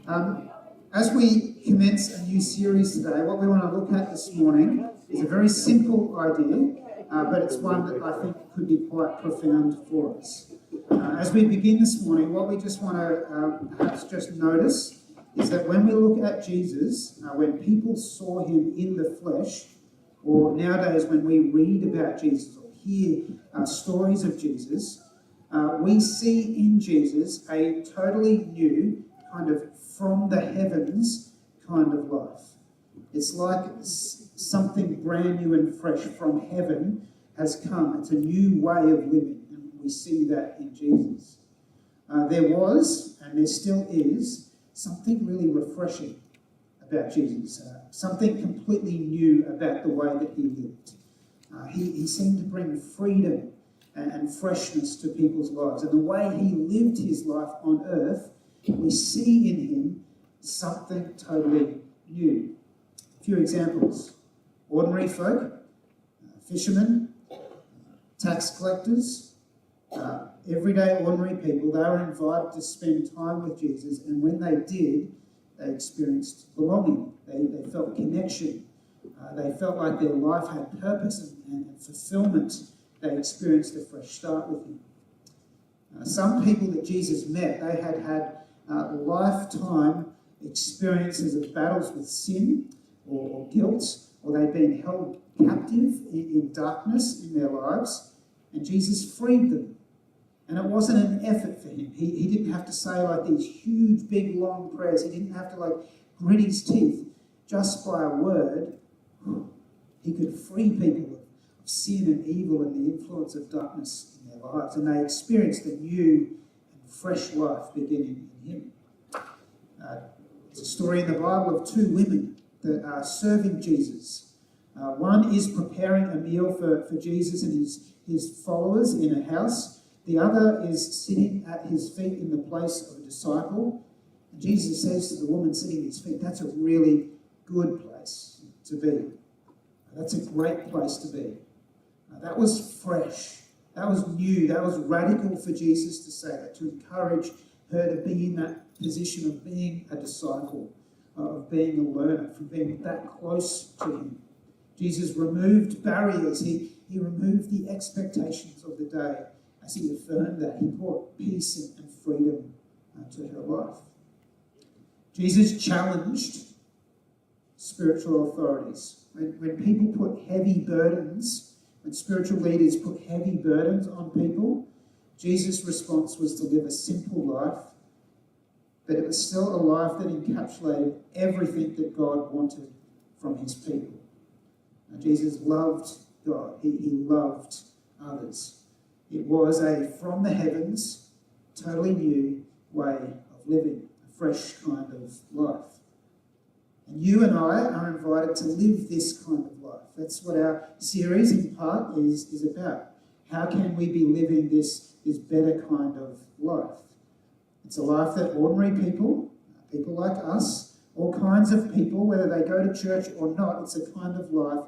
As we commence a new series today, what we want to look at this morning is a very simple idea, but it's one that I think could be quite profound for us. As we begin this morning, what we just want to perhaps just notice is that when we look at Jesus, when people saw him in the flesh, or nowadays when we read about Jesus or hear stories of Jesus, we see in Jesus a totally new kind of from the heavens kind of life. It's like something brand new and fresh from heaven has come. It's a new way of living, and we see that in Jesus. There was, and there still is, something really refreshing about Jesus, something completely new about the way that he lived. He seemed to bring freedom and freshness to people's lives. And the way he lived his life on earth, we see in him something totally new. A few examples. Ordinary folk, fishermen, tax collectors, everyday ordinary people, they were invited to spend time with Jesus, and when they did, they experienced belonging. They felt connection. They felt like their life had purpose and fulfillment. They experienced a fresh start with him. Some people that Jesus met, they had lifetime experiences of battles with sin or guilt, or they'd been held captive in darkness in their lives, and Jesus freed them. And it wasn't an effort for him. He didn't have to say like these huge, big, long prayers. He didn't have to like grit his teeth. Just by a word, he could free people of sin and evil and the influence of darkness in their lives. And they experienced a new and fresh life beginning in him. There's a story in the Bible of two women that are serving Jesus. One is preparing a meal for Jesus and his followers in a house. The other is sitting at his feet in the place of a disciple. And Jesus says to the woman sitting at his feet, that's a really good place to be. That's a great place to be. That was fresh. That was new. That was radical for Jesus to say that, to encourage her to be in that position of being a disciple, of being a learner, from being that close to him. Jesus removed barriers. He removed the expectations of the day as he affirmed that. He brought peace and freedom to her life. Jesus challenged spiritual authorities. When people put heavy burdens, when spiritual leaders put heavy burdens on people, Jesus' response was to live a simple life, but it was still a life that encapsulated everything that God wanted from his people. Now, Jesus loved God. He loved others. It was a from the heavens, totally new way of living, a fresh kind of life. And you and I are invited to live this kind of life. That's what our series in part is about. How can we be living this better kind of life? It's a life that ordinary people like us, all kinds of people, whether they go to church or not, it's a kind of life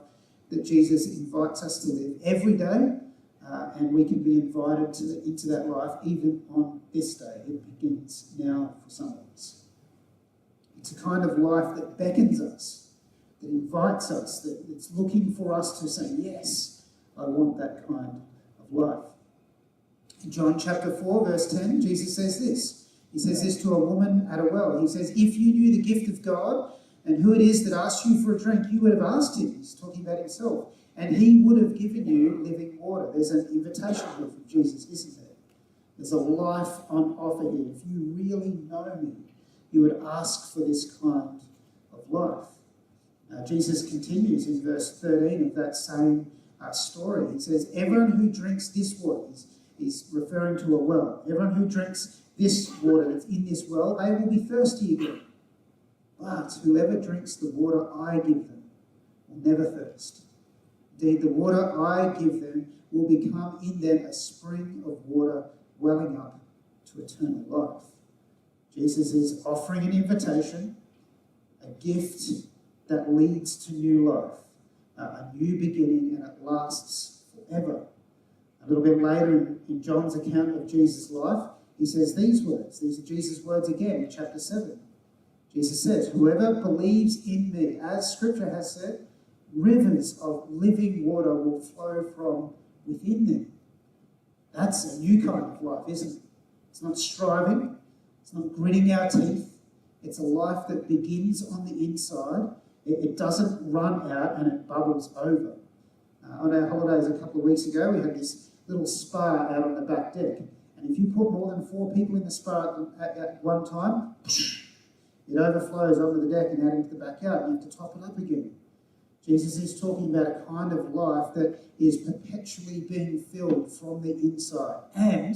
that Jesus invites us to live every day, and we can be invited into that life even on this day. It begins now for some of us. It's a kind of life that beckons us, that invites us, that it's looking for us to say, yes, I want that kind of life. In John chapter 4, verse 10, Jesus says this. He says this to a woman at a well. He says, if you knew the gift of God and who it is that asks you for a drink, you would have asked him. He's talking about himself. And he would have given you living water. There's an invitation here from Jesus, isn't there? There's a life on offer here. If you really know me, you would ask for this kind of life. Jesus continues in verse 13 of that same story. He says, everyone who drinks this water, he's referring to a well, everyone who drinks this water that's in this well, they will be thirsty again. But whoever drinks the water I give them will never thirst. Indeed, the water I give them will become in them a spring of water welling up to eternal life. Jesus is offering an invitation, a gift that leads to new life, a new beginning, and it lasts forever. A little bit later in John's account of Jesus' life, he says these words. These are Jesus' words again in chapter 7. Jesus says, whoever believes in me, as Scripture has said, rivers of living water will flow from within them. That's a new kind of life, isn't it? It's not striving. It's not gritting our teeth. It's a life that begins on the inside. It doesn't run out and it bubbles over. On our holidays a couple of weeks ago, we had this little spa out on the back deck. And if you put more than 4 people in the spa at one time, it overflows onto the deck and out into the backyard, and you have to top it up again. Jesus is talking about a kind of life that is perpetually being filled from the inside, and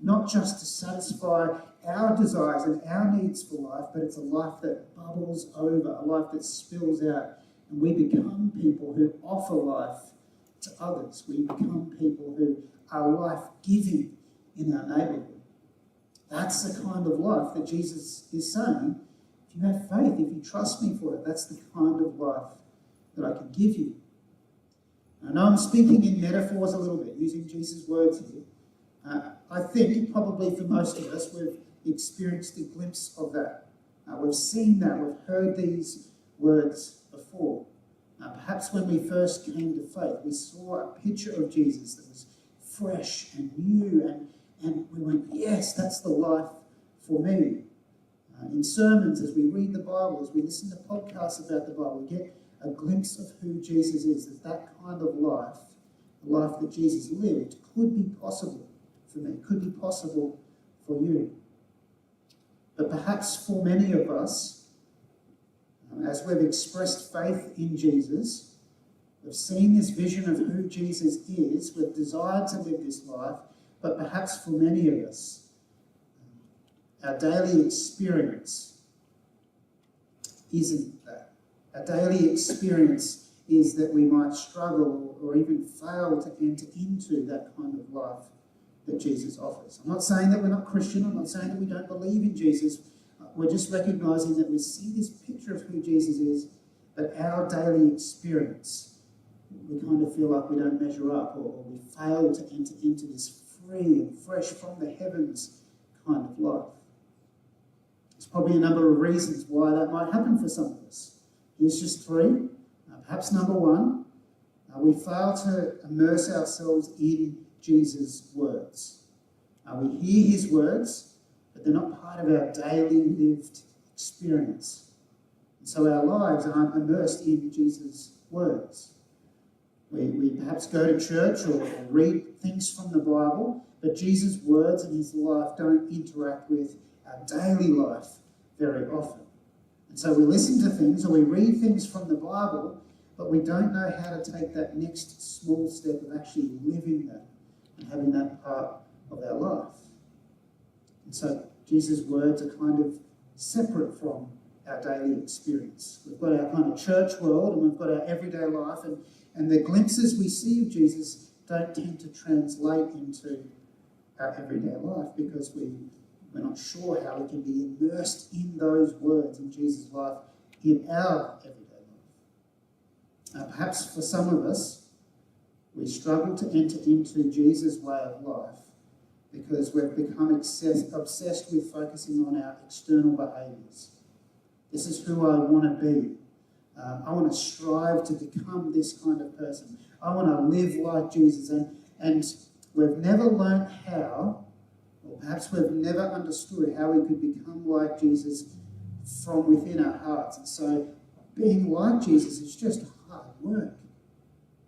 not just to satisfy our desires and our needs for life, but it's a life that bubbles over, a life that spills out, and we become people who offer life to others. We become people who are life-giving in our neighbourhood. That's the kind of life that Jesus is saying. If you have faith, if you trust me for it, that's the kind of life that I can give you. I know I'm speaking in metaphors a little bit, using Jesus' words here. I think probably for most of us, we've experienced a glimpse of that. We've seen that, we've heard these words before. Perhaps when we first came to faith, we saw a picture of Jesus that was fresh and new, and we went, yes, that's the life for me. In sermons, as we read the Bible, as we listen to podcasts about the Bible, we get a glimpse of who Jesus is, that kind of life, the life that Jesus lived, could be possible for me, could be possible for you. But perhaps for many of us, as we've expressed faith in Jesus, we've seen this vision of who Jesus is, we've desired to live this life, but perhaps for many of us, our daily experience isn't that. Our daily experience is that we might struggle or even fail to enter into that kind of life that Jesus offers. I'm not saying that we're not Christian. I'm not saying that we don't believe in Jesus. We're just recognising that we see this picture of who Jesus is, but our daily experience, we kind of feel like we don't measure up, or we fail to enter into this free and fresh from the heavens kind of life. There's probably a number of reasons why that might happen for some of us. Here's just 3. Perhaps number 1, we fail to immerse ourselves in Jesus' words. We hear his words, but they're not part of our daily lived experience. And so our lives aren't immersed in Jesus' words. We perhaps go to church or read things from the Bible, but Jesus' words and his life don't interact with our daily life very often. And so we listen to things or we read things from the Bible, but we don't know how to take that next small step of actually living that and having that part of our life. And so Jesus' words are kind of separate from our daily experience. We've got our kind of church world and we've got our everyday life, and the glimpses we see of Jesus don't tend to translate into our everyday life because we're not sure how we can be immersed in those words in Jesus' life in our everyday life. Perhaps for some of us, we struggle to enter into Jesus' way of life because we've become obsessed with focusing on our external behaviours. This is who I want to be. I want to strive to become this kind of person. I want to live like Jesus. And we've never learnt how, or perhaps we've never understood how we could become like Jesus from within our hearts. And so being like Jesus is just hard work.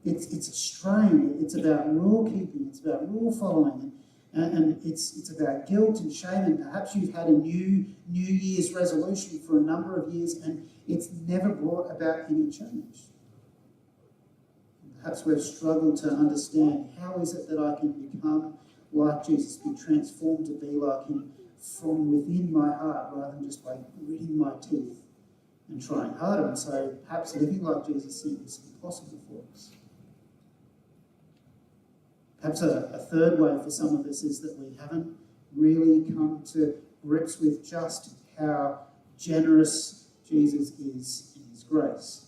It's a strain. It's about rule keeping. It's about rule following. And it's about guilt and shame. And perhaps you've had a New Year's resolution for a number of years and it's never brought about any change. Perhaps we've struggled to understand, how is it that I can become like Jesus, be transformed to be like him from within my heart rather than just by gritting my teeth and trying harder. And so perhaps living like Jesus seems impossible for us. Perhaps a third way for some of us is that we haven't really come to grips with just how generous Jesus is in his grace,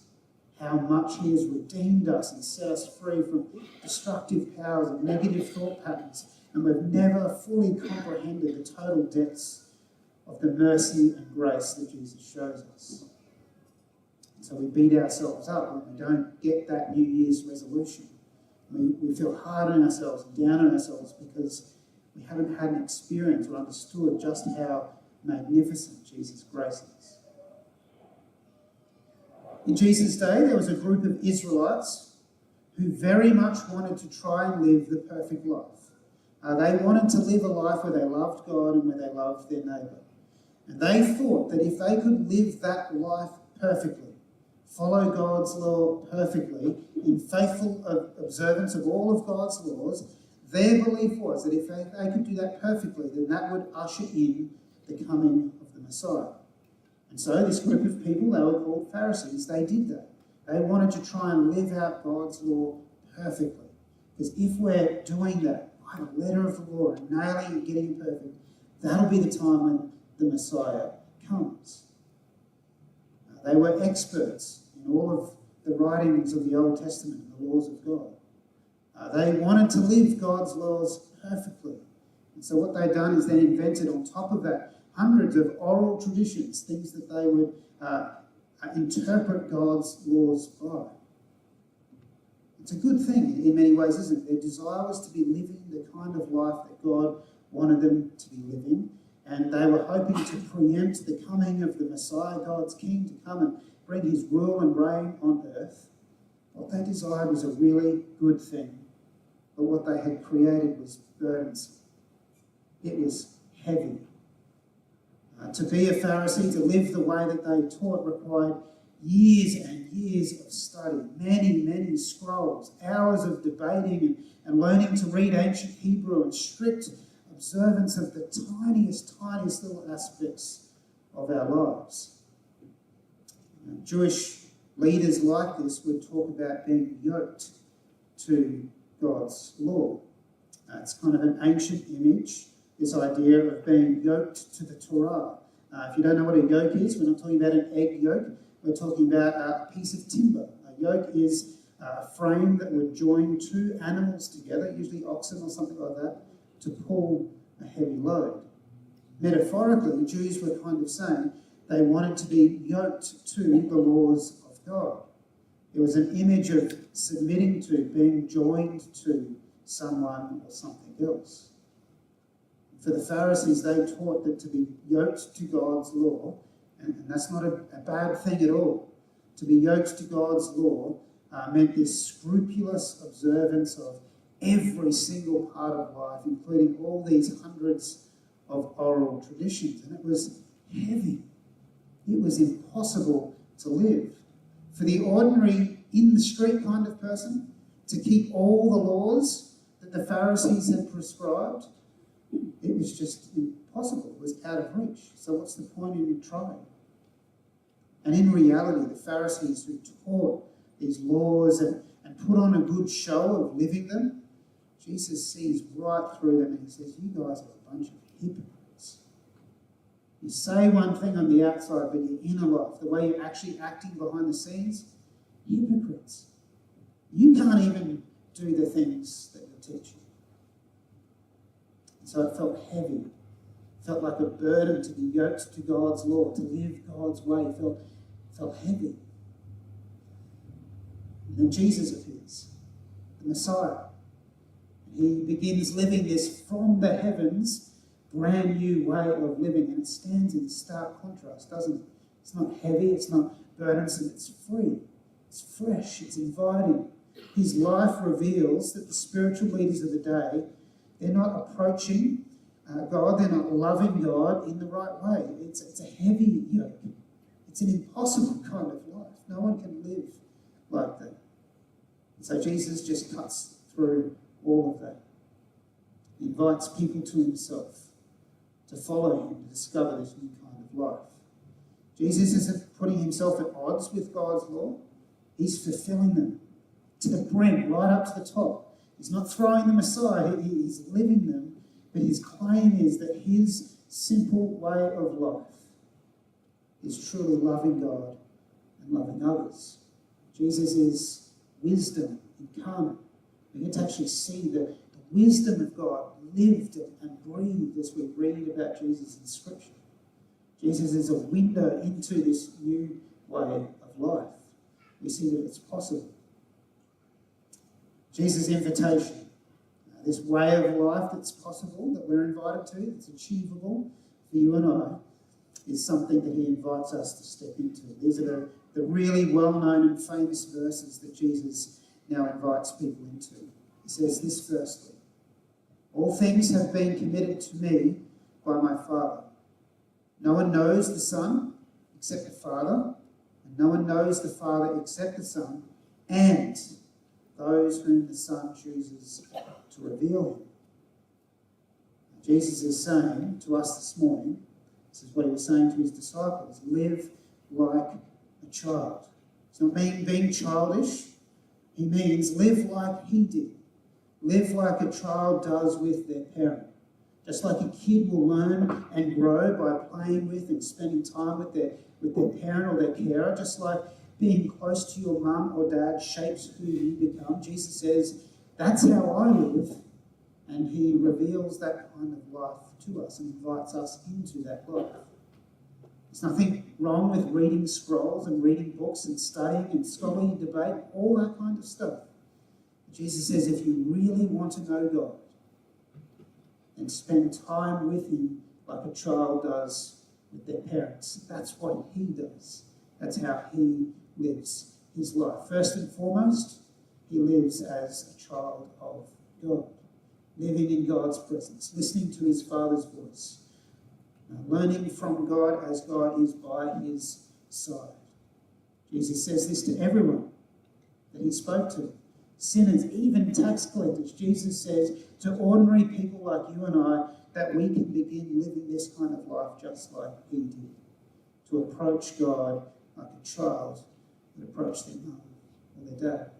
how much he has redeemed us and set us free from destructive powers and negative thought patterns, and we've never fully comprehended the total depths of the mercy and grace that Jesus shows us. So we beat ourselves up when we don't get that New Year's resolution. We feel hard on ourselves and down on ourselves because we haven't had an experience or understood just how magnificent Jesus' grace is. In Jesus' day, there was a group of Israelites who very much wanted to try and live the perfect life. They wanted to live a life where they loved God and where they loved their neighbour. And they thought that if they could live that life perfectly, follow God's law perfectly, in faithful observance of all of God's laws, their belief was that if they could do that perfectly, then that would usher in the coming of the Messiah. And so this group of people, they were called Pharisees, they did that. They wanted to try and live out God's law perfectly. Because if we're doing that by the letter of the law and nailing and getting it perfect, that'll be the time when the Messiah comes. They were experts in all of the writings of the Old Testament and the laws of God. They wanted to live God's laws perfectly. And so what they'd done is they invented on top of that hundreds of oral traditions, things that they would interpret God's laws by. It's a good thing in many ways, isn't it? Their desire was to be living the kind of life that God wanted them to be living. And they were hoping to preempt the coming of the Messiah, God's King, to come and bring his rule and reign on earth. What they desired was a really good thing. But what they had created was burdensome. It was heavy. To be a Pharisee, to live the way that they taught, required years and years of study, many scrolls, hours of debating and learning to read ancient Hebrew and strict observance of the tiniest little aspects of our lives. Jewish leaders like this would talk about being yoked to God's law. It's kind of an ancient image, this idea of being yoked to the Torah. If you don't know what a yoke is, we're not talking about an egg yolk, we're talking about a piece of timber. A yoke is a frame that would join two animals together, usually oxen or something like that, to pull a heavy load. Metaphorically, Jews were kind of saying they wanted to be yoked to the laws of God. It was an image of submitting to, being joined to someone or something else. For the Pharisees, they taught that to be yoked to God's law, and that's not a bad thing at all. To be yoked to God's law meant this scrupulous observance of every single part of life, including all these hundreds of oral traditions. And it was heavy. It was impossible to live. For the ordinary, in-the-street kind of person, to keep all the laws that the Pharisees had prescribed, it was just impossible. It was out of reach. So what's the point in trying? And in reality, the Pharisees who taught these laws and put on a good show of living them, Jesus sees right through them and he says, you guys are a bunch of hypocrites. You say one thing on the outside, but your inner life, the way you're actually acting behind the scenes, hypocrites. You can't even do the things that you're teaching. So it felt heavy. It felt like a burden to be yoked to God's law, to live God's way. It felt heavy. And then Jesus appears, the Messiah. He begins living this from the heavens, brand new way of living. And it stands in stark contrast, doesn't it? It's not heavy, it's not burdensome, it's free. It's fresh, it's inviting. His life reveals that the spiritual leaders of the day, they're not approaching God, they're not loving God in the right way. It's a heavy yoke. It's an impossible kind of life. No one can live like that. And so Jesus just cuts through all of that. He invites people to himself, to follow him, to discover this new kind of life. Jesus isn't putting himself at odds with God's law. He's fulfilling them to the brim, right up to the top. He's not throwing them aside, he's living them, but his claim is that his simple way of life is truly loving God and loving others. Jesus is wisdom incarnate. We get to actually see the wisdom of God lived and breathed as we read about Jesus in Scripture. Jesus is a window into this new way of life. We see that it's possible. Jesus' invitation, this way of life that's possible, that we're invited to, that's achievable for you and I, is something that he invites us to step into. These are the really well-known and famous verses that Jesus now invites people into. He says this firstly, all things have been committed to me by my Father. No one knows the Son except the Father, and no one knows the Father except the Son, and those whom the Son chooses to reveal him. Jesus is saying to us this morning, this is what he was saying to his disciples, live like a child. It's not being childish. He means live like he did. Live like a child does with their parent. Just like a kid will learn and grow by playing with and spending time with their parent or their carer, just like being close to your mum or dad shapes who you become. Jesus says, that's how I live. And he reveals that kind of life to us and invites us into that life. There's nothing wrong with reading scrolls and reading books and studying and scholarly debate, all that kind of stuff. Jesus says if you really want to know God, then spend time with him like a child does with their parents. That's what he does. That's how he lives his life. First and foremost, he lives as a child of God, living in God's presence, listening to his Father's voice, learning from God as God is by his side. Jesus says this to everyone that he spoke to. Sinners, even tax collectors. Jesus says to ordinary people like you and I that we can begin living this kind of life just like he did. To approach God like a child would approach their mum or their dad.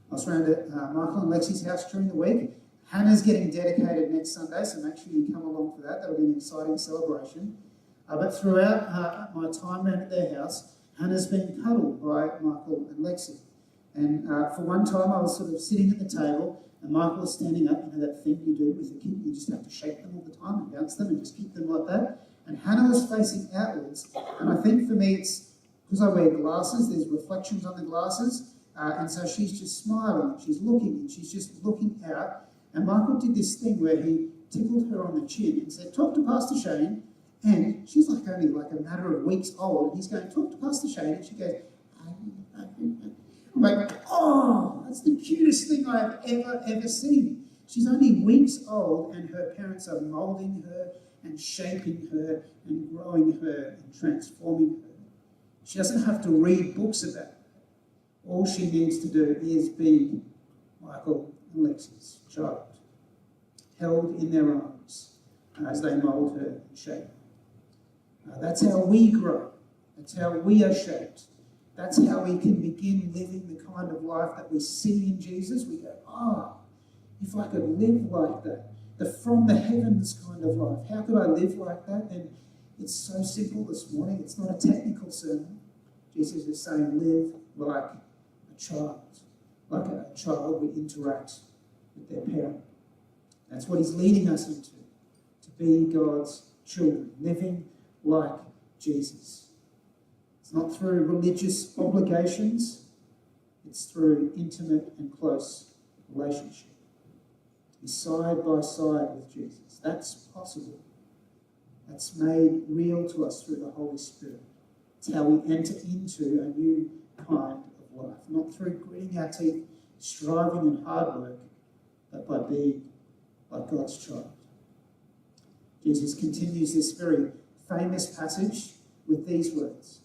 I was around at Michael and Lexi's house during the week. Hannah's getting dedicated next Sunday, so make sure you come along for that. That'll be an exciting celebration. But throughout my time around at their house, Hannah's been cuddled by Michael and Lexi. And for one time, I was sort of sitting at the table, and Michael was standing up. You know that thing you do with a kid? You just have to shake them all the time and bounce them and just keep them like that. And Hannah was facing outwards. And I think for me, it's because I wear glasses, there's reflections on the glasses. And so she's just smiling, and she's looking, and she's just looking out. And Michael did this thing where he tickled her on the chin and said, talk to Pastor Shane. And she's like only like a matter of weeks old. And he's going, talk to Pastor Shane. And she goes, I'm like, oh, that's the cutest thing I've ever seen. She's only weeks old and her parents are moulding her and shaping her and growing her and transforming her. She doesn't have to read books about it. All she needs to do is be Michael and Lexi's child, held in their arms as they mould her and shape her. That's how we grow. That's how we are shaped. That's how we can begin living the kind of life that we see in Jesus. We go, if I could live like that, the from the heavens kind of life, how could I live like that? And it's so simple this morning. It's not a technical sermon. Jesus is saying, live like a child. Like a child would interact with their parent. That's what he's leading us into, to be God's children, living like Jesus. It's not through religious obligations, it's through intimate and close relationship. Be side by side with Jesus. That's possible. That's made real to us through the Holy Spirit. It's how we enter into a new kind of life, not through gritting our teeth, striving and hard work, but by being like God's child. Jesus continues this very famous passage with these words.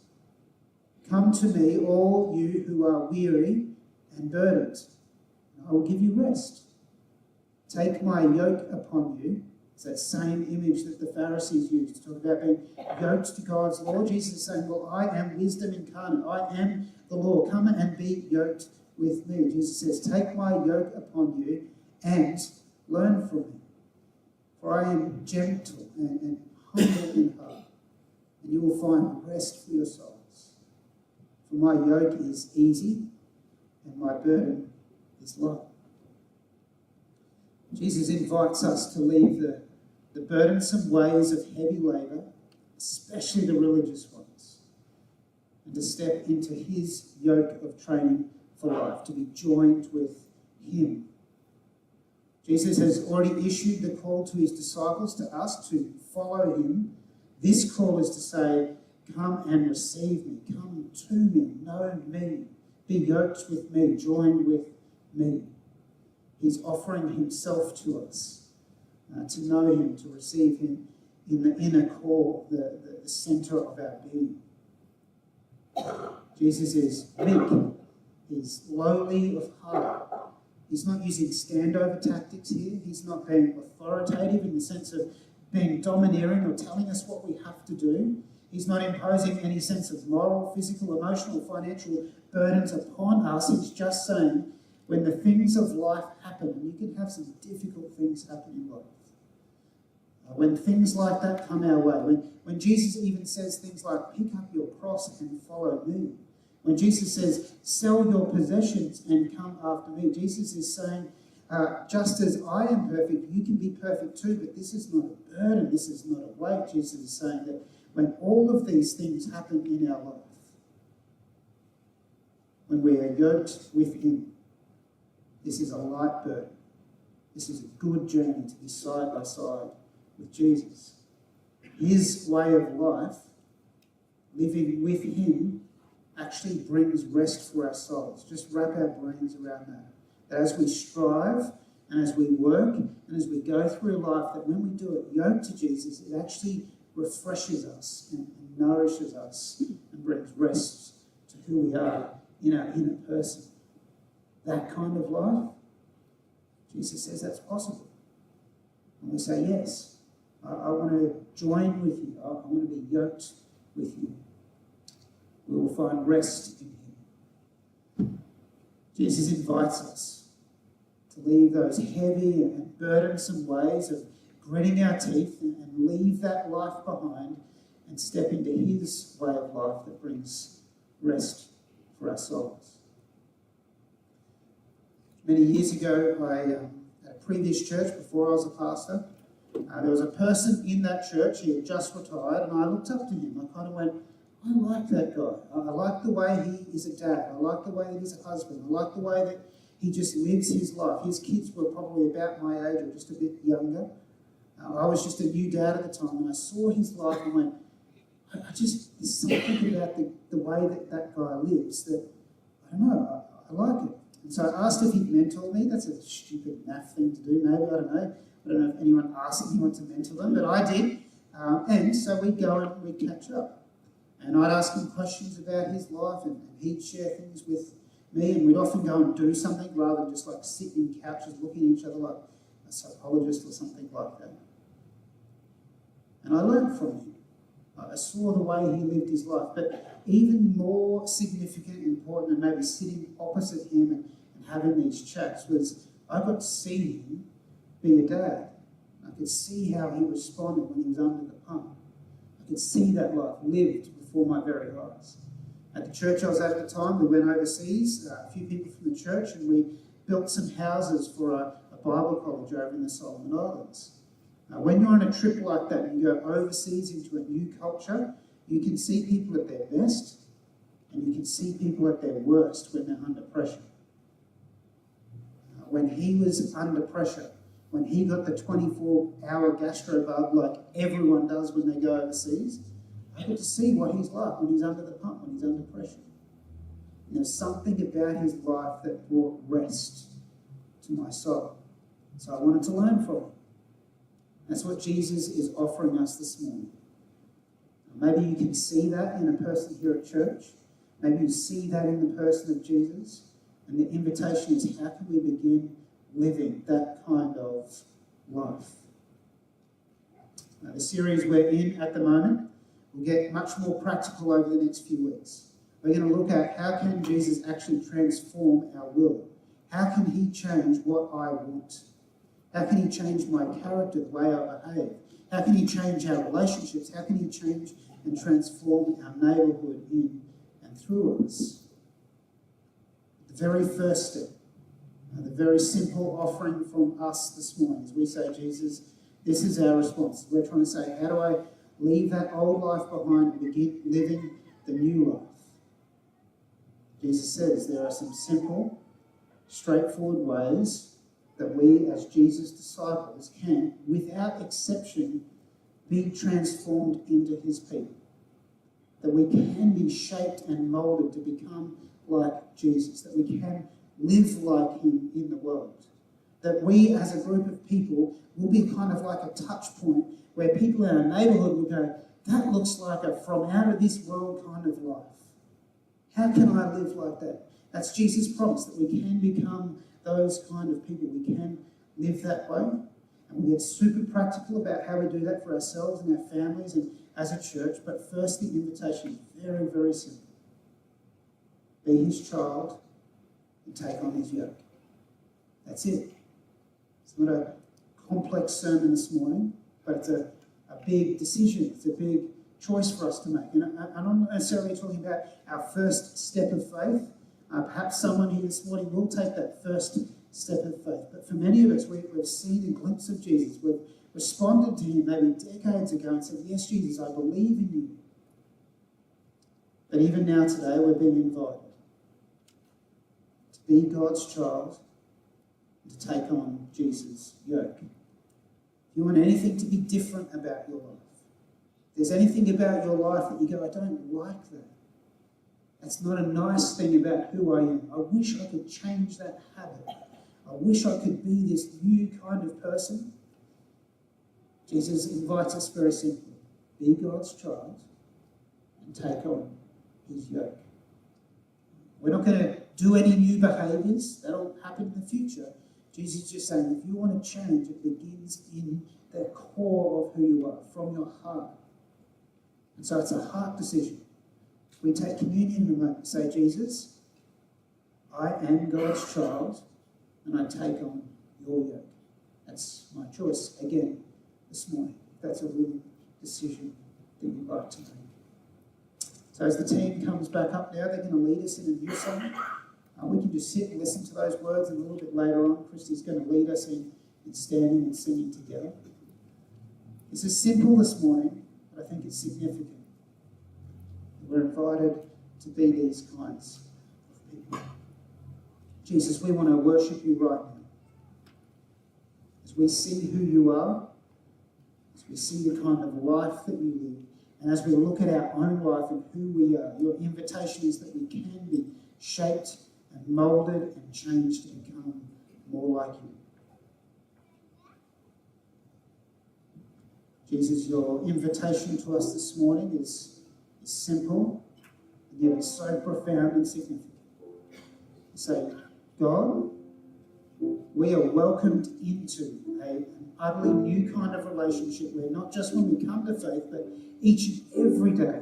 Come to me, all you who are weary and burdened, and I will give you rest. Take my yoke upon you. It's that same image that the Pharisees used to talk about being yoked to God's law. Jesus is saying, well, I am wisdom incarnate. I am the law. Come and be yoked with me. Jesus says, take my yoke upon you and learn from me. For I am gentle and humble in heart, and you will find rest for your souls. For my yoke is easy and my burden is light. Jesus invites us to leave the burdensome ways of heavy labour, especially the religious ones, and to step into his yoke of training for life, to be joined with him. Jesus has already issued the call to his disciples, to us, to follow him. This call is to say, come and receive me, come to me, know me, be yoked with me, joined with me. He's offering himself to us, to know him, to receive him in the inner core, the centre of our being. Jesus is meek, he's lowly of heart. He's not using standover tactics here. He's not being authoritative in the sense of being domineering or telling us what we have to do. He's not imposing any sense of moral, physical, emotional, financial burdens upon us. He's just saying, when the things of life happen, and you can have some difficult things happen in life, when things like that come our way, when Jesus even says things like, pick up your cross and follow me, when Jesus says, sell your possessions and come after me, Jesus is saying, just as I am perfect, you can be perfect too, but this is not a burden, this is not a weight. Jesus is saying that when all of these things happen in our life, when we are yoked with him, this is a light burden. This is a good journey to be side by side with Jesus. His way of life, living with him, actually brings rest for our souls. Just wrap our brains around that. That as we strive and as we work and as we go through life, that when we do it yoked to Jesus, it actually refreshes us and nourishes us and brings rest to who we are in our inner person. That kind of life, Jesus says that's possible. And we say, yes, I want to join with you. I want to be yoked with you. We will find rest in him. Jesus invites us to leave those heavy and burdensome ways of gritting our teeth and leave that life behind and step into his way of life that brings rest for our souls. Many years ago, at a previous church before I was a pastor, there was a person in that church. He had just retired, and I looked up to him. I kind of went, I like that guy. I like the way he is a dad. I like the way that he's a husband. I like the way that he just lives his life. His kids were probably about my age or just a bit younger. I was just a new dad at the time, and I saw his life and went, there's something about the way that guy lives that, I don't know, I like it. And so I asked if he'd mentor me. That's a stupid naff thing to do, maybe, I don't know. I don't know if anyone asked anyone to mentor them, but I did. And so we'd go and we'd catch up. And I'd ask him questions about his life, and he'd share things with me, and we'd often go and do something rather than just like sit in couches looking at each other like a psychologist or something like that. And I learned from him. I saw the way he lived his life. But even more significant and important than maybe sitting opposite him and having these chats was I got to see him be a dad. I could see how he responded when he was under the pump. I could see that life lived before my very eyes. At the church I was at the time, we went overseas, a few people from the church, and we built some houses for a Bible college over in the Solomon Islands. When you're on a trip like that and you go overseas into a new culture, you can see people at their best and you can see people at their worst when they're under pressure. When he was under pressure, when he got the 24-hour gastro bug like everyone does when they go overseas, I got to see what he's like when he's under the pump, when he's under pressure. And there's something about his life that brought rest to my soul. So I wanted to learn from him. That's what Jesus is offering us this morning. Maybe you can see that in a person here at church. Maybe you see that in the person of Jesus. And the invitation is, how can we begin living that kind of life? Now, the series we're in at the moment will get much more practical over the next few weeks. We're going to look at how can Jesus actually transform our will? How can he change what I want? How can he change my character, the way I behave? How can he change our relationships? How can he change and transform our neighbourhood in and through us? The very first step, the very simple offering from us this morning, as we say, Jesus, this is our response. We're trying to say, how do I leave that old life behind and begin living the new life. Jesus says there are some simple, straightforward ways that we as Jesus' disciples can, without exception, be transformed into his people. That we can be shaped and moulded to become like Jesus. That we can live like him in the world. That we as a group of people will be kind of like a touch point where people in our neighbourhood will go, that looks like a from out of this world kind of life. How can I live like that? That's Jesus' promise, that we can become those kind of people. We can live that way. And we get super practical about how we do that for ourselves and our families and as a church. But first, the invitation is very, very simple. Be his child and take on his yoke. That's it. It's not a complex sermon this morning, but it's a big decision. It's a big choice for us to make. And I'm not necessarily talking about our first step of faith. Perhaps someone here this morning will take that first step of faith. But for many of us, we've seen a glimpse of Jesus. We've responded to him maybe decades ago and said, yes, Jesus, I believe in you. But even now today, we're being invited to be God's child and to take on Jesus' yoke. If you want anything to be different about your life, if there's anything about your life that you go, I don't like that. That's not a nice thing about who I am. I wish I could change that habit. I wish I could be this new kind of person. Jesus invites us very simply. Be God's child and take on his yoke. We're not going to do any new behaviours. That'll happen in the future. Jesus is just saying, if you want to change, it begins in the core of who you are, from your heart. And so it's a heart decision. We take communion in a moment and say, Jesus, I am God's child and I take on your yoke. That's my choice again this morning. That's a willing decision that you'd like to make. So as the team comes back up now, they're going to lead us in a new song. We can just sit and listen to those words, and a little bit later on, Christy's going to lead us in standing and singing together. It's as simple this morning, but I think it's significant. We're invited to be these kinds of people. Jesus, we want to worship you right now. As we see who you are, as we see the kind of life that you live, and as we look at our own life and who we are, your invitation is that we can be shaped and moulded and changed to become more like you. Jesus, your invitation to us this morning is simple, and yet it's so profound and significant. You say, God, we are welcomed into an utterly new kind of relationship where not just when we come to faith, but each and every day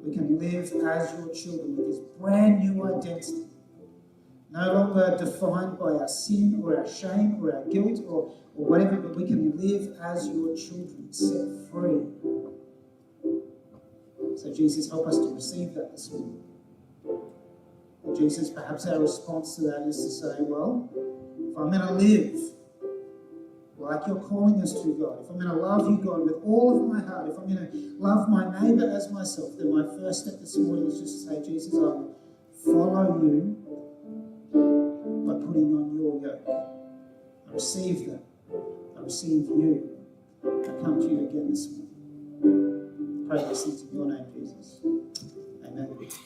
we can live as your children with this brand new identity. No longer defined by our sin or our shame or our guilt or whatever, but we can live as your children, set free. So Jesus, help us to receive that this morning. And Jesus, perhaps our response to that is to say, well, if I'm going to live like you're calling us to, God, if I'm going to love you, God, with all of my heart, if I'm going to love my neighbour as myself, then my first step this morning is just to say, Jesus, I will follow you by putting on your yoke. I receive that. I receive you. I come to you again this morning. Pray these things in your name, Jesus. Amen.